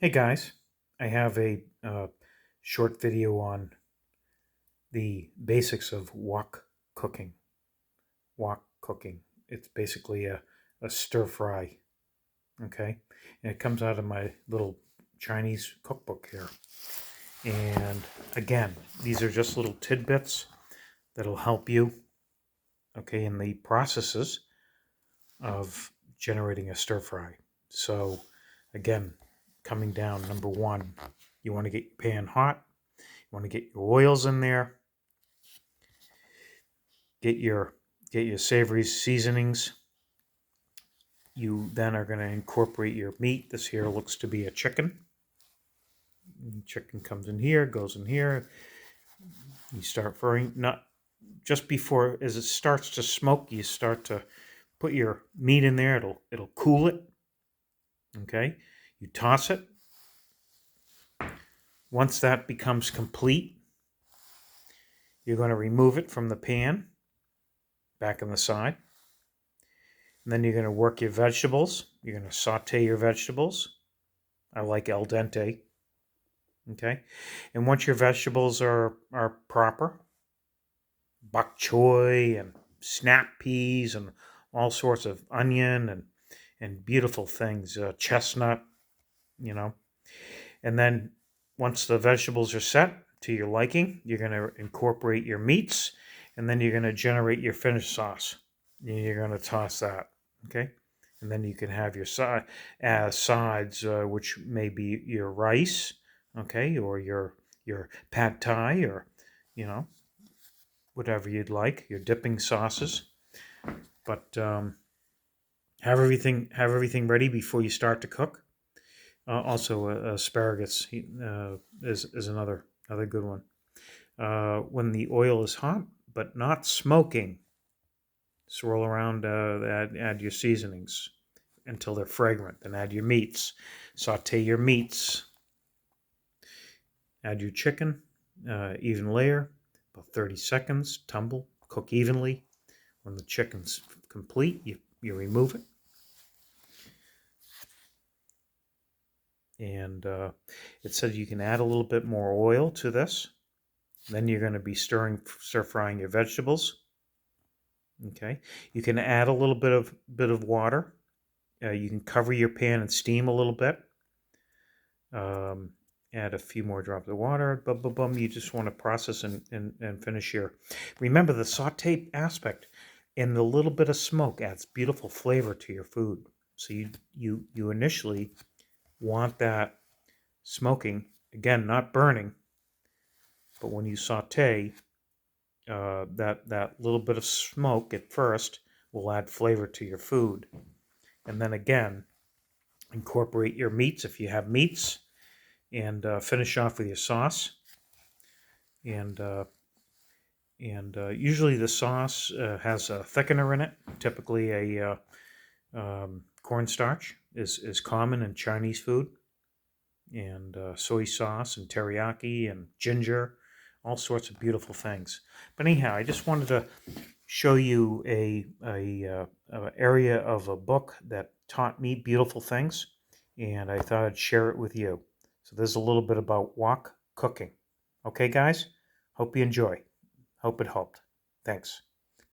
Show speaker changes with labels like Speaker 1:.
Speaker 1: Hey guys, I have a short video on the basics of wok cooking. Wok cooking. It's basically a stir fry, okay? And it comes out of my little Chinese cookbook here. And again, these are just little tidbits that'll help you, okay, in the processes of generating a stir fry. So again, coming down, number one, you want to get your pan hot. You want to get your oils in there. Get your savory seasonings. You then are going to incorporate your meat. This here looks to be a chicken. Chicken comes in here, goes in here. You start frying, not just before as it starts to smoke. You start to put your meat in there. It'll cool it. Okay, you toss it. Once that becomes complete, you're going to remove it from the pan, back on the side. And then you're going to work your vegetables. You're going to saute your vegetables. I like al dente. Okay. And once your vegetables are proper, bok choy and snap peas and all sorts of onion and beautiful things, chestnut, you know. And then once the vegetables are set to your liking, you're going to incorporate your meats, and then you're going to generate your finished sauce. And you're going to toss that, okay? And then you can have your sides, which may be your rice, okay, or your pad thai, or you know, whatever you'd like, your dipping sauces. But have everything ready before you start to cook. Also, asparagus is another good one. When the oil is hot but not smoking, swirl around. Add your seasonings until they're fragrant. Then add your meats. Saute your meats. Add your chicken, even layer, about 30 seconds. Tumble, cook evenly. When the chicken's complete, you remove it. And it said you can add a little bit more oil to this. Then you're going to be stir frying your vegetables. Okay, you can add a little bit of water. You can cover your pan and steam a little bit. Add a few more drops of water. You just want to process and finish your. Remember the saute aspect, and the little bit of smoke adds beautiful flavor to your food. So you initially want that smoking, again, not burning, but when you saute, that little bit of smoke at first will add flavor to your food. And then again, incorporate your meats if you have meats, and finish off with your sauce. And usually the sauce has a thickener in it. Typically a cornstarch is common in Chinese food. And soy sauce and teriyaki and ginger, all sorts of beautiful things. But anyhow, I just wanted to show you a area of a book that taught me beautiful things, and I thought I'd share it with you. So there's a little bit about wok cooking. Okay, guys? Hope you enjoy. Hope it helped. Thanks.